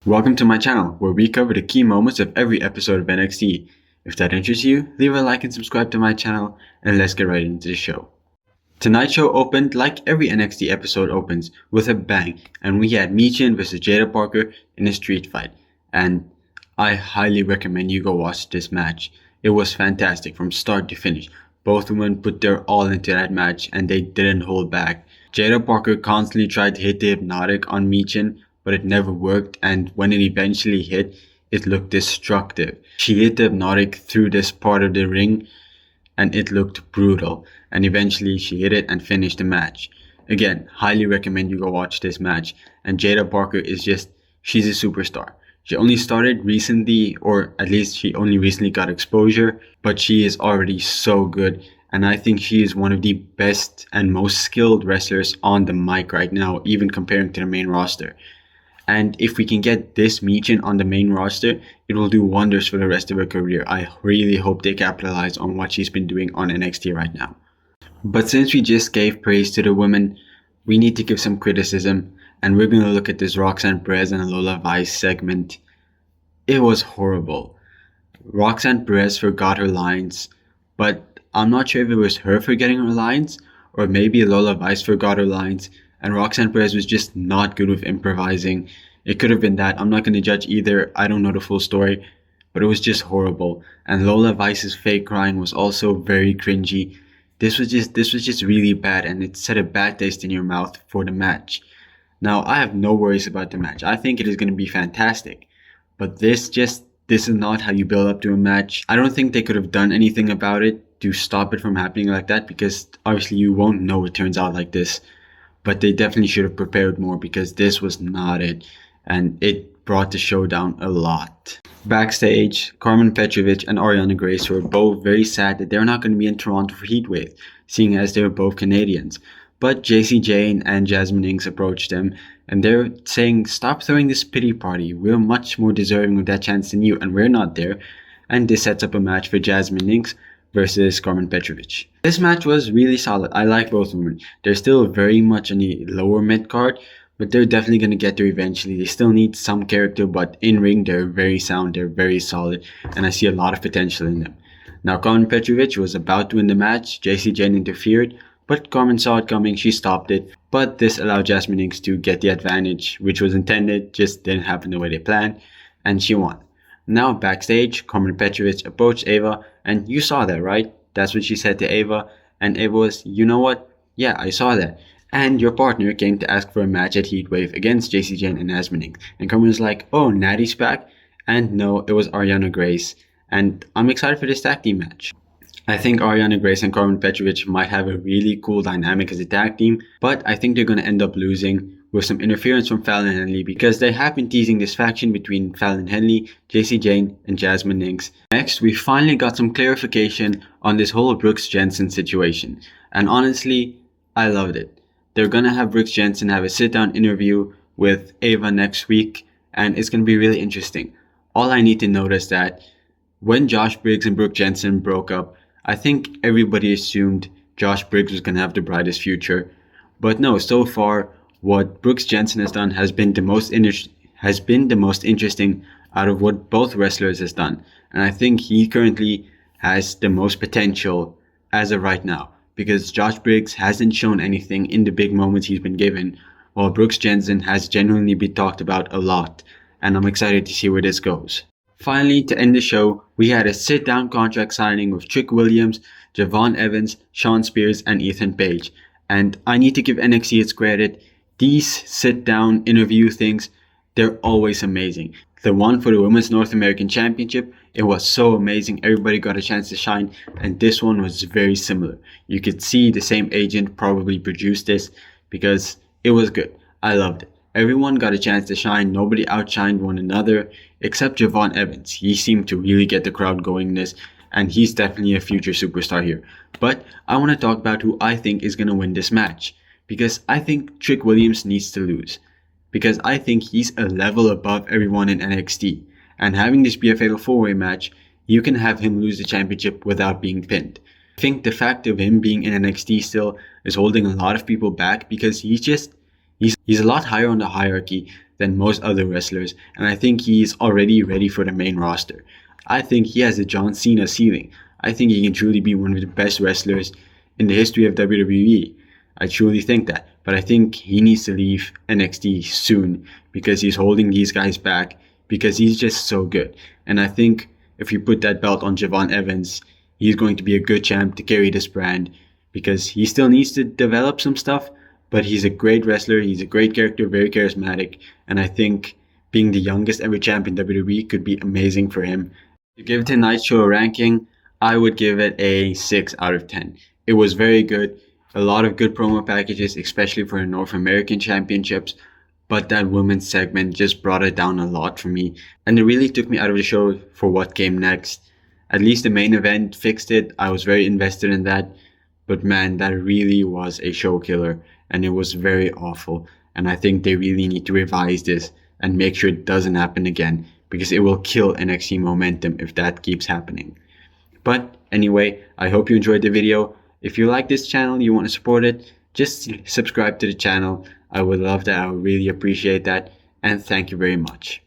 Welcome to my channel, where we cover the key moments of every episode of NXT. If that interests you, leave a like and subscribe to my channel, and let's get right into the show. Tonight's show opened like every NXT episode opens, with a bang, and we had Michin vs Jaida Parker in a street fight, and I highly recommend you go watch this match. It was fantastic from start to finish. Both women put their all into that match, and they didn't hold back. Jaida Parker constantly tried to hit the hypnotic on Michin, but it never worked, and when it eventually hit, it looked destructive. She hit the hypnotic through this part of the ring, and it looked brutal, and eventually she hit it and finished the match. Again, highly recommend you go watch this match, and Jaida Parker is she's a superstar. She only started recently, or at least she only recently got exposure, but she is already so good, and I think she is one of the best and most skilled wrestlers on the mic right now, even comparing to the main roster. And if we can get this Michin on the main roster, it will do wonders for the rest of her career. I really hope they capitalize on what she's been doing on NXT right now. But since we just gave praise to the women, we need to give some criticism, and we're going to look at this Roxanne, Perez, and Lola Vice segment. It was horrible. Roxanne Perez forgot her lines, but I'm not sure if it was her forgetting her lines, or maybe Lola Vice forgot her lines, and Roxanne Perez was just not good with improvising. It could have been that. I'm not going to judge either. I don't know the full story, but it was just horrible. And Lola Vice's fake crying was also very cringy. This was just really bad, and it set a bad taste in your mouth for the match. Now, I have no worries about the match. I think it is going to be fantastic. But this is not how you build up to a match. I don't think they could have done anything about it to stop it from happening like that, because obviously you won't know it turns out like this. But they definitely should have prepared more, because this was not it, and it brought the show down a lot. Backstage, Carmen Petrovic and Ariana Grace were both very sad that they're not going to be in Toronto for Heatwave, seeing as they're both Canadians. But JC Jane and Jasmine Inks approached them, and they're saying, stop throwing this pity party. We're much more deserving of that chance than you, and we're not there. And this sets up a match for Jasmine Inks versus Carmen Petrovic. This match was really solid. I like both women. They're still very much on the lower mid card, but they're definitely going to get there eventually. They still need some character, but in ring they're very sound, they're very solid, and I see a lot of potential in them. Now Carmen Petrovic was about to win the match. JC Jane interfered, but Carmen saw it coming, she stopped it, but this allowed Jasmine Inks to get the advantage, which was intended, just didn't happen the way they planned, and she won. Now backstage, Carmen Petrovic approached Ava, and you saw that, right? That's what she said to Ava, and Ava was, you know what? Yeah, I saw that. And your partner came to ask for a match at Heatwave against JC Jane and Jasmine Inks. And Carmen was like, oh, Natty's back? And no, it was Ariana Grace. And I'm excited for this tag team match. I think Ariana Grace and Carmen Petrovic might have a really cool dynamic as a tag team, but I think they're going to end up losing with some interference from Fallon Henley, because they have been teasing this faction between Fallon Henley, JC Jane, and Jasmine Inks. Next, we finally got some clarification on this whole Brooks Jensen situation, and honestly, I loved it. They're gonna have Brooks Jensen have a sit-down interview with Ava next week, and it's gonna be really interesting. All I need to note is that when Josh Briggs and Brooks Jensen broke up, I think everybody assumed Josh Briggs was gonna have the brightest future, but no, so far, what Brooks Jensen has done has been the most interesting out of what both wrestlers has done, and I think he currently has the most potential as of right now, because Josh Briggs hasn't shown anything in the big moments he's been given, while Brooks Jensen has genuinely been talked about a lot, and I'm excited to see where this goes. Finally, to end the show, we had a sit-down contract signing with Trick Williams, Javon Evans, Sean Spears, and Ethan Page, and I need to give NXT its credit. These sit-down interview things, they're always amazing. The one for the Women's North American Championship, it was so amazing. Everybody got a chance to shine, and this one was very similar. You could see the same agent probably produced this, because it was good. I loved it. Everyone got a chance to shine. Nobody outshined one another, except Javon Evans. He seemed to really get the crowd going in this, and he's definitely a future superstar here. But I want to talk about who I think is going to win this match, because I think Trick Williams needs to lose, because I think he's a level above everyone in NXT, and having this be a fatal 4-way match, you can have him lose the championship without being pinned. I think the fact of him being in NXT still is holding a lot of people back, because he's a lot higher on the hierarchy than most other wrestlers, and I think he's already ready for the main roster. I think he has a John Cena ceiling. I think he can truly be one of the best wrestlers in the history of WWE. I truly think that. But I think he needs to leave NXT soon because he's holding these guys back because he's just so good. And I think if you put that belt on Javon Evans, he's going to be a good champ to carry this brand because he still needs to develop some stuff, but he's a great wrestler. He's a great character, very charismatic. And I think being the youngest ever champ in WWE could be amazing for him. To give tonight's show a ranking, I would give it a 6 out of 10. It was very good. A lot of good promo packages, especially for the North American Championships. But that women's segment just brought it down a lot for me. And it really took me out of the show for what came next. At least the main event fixed it. I was very invested in that. But man, that really was a show killer. And it was very awful. And I think they really need to revise this and make sure it doesn't happen again. Because it will kill NXT momentum if that keeps happening. But anyway, I hope you enjoyed the video. If you like this channel, you want to support it, just subscribe to the channel. I would love that. I would really appreciate that. And thank you very much.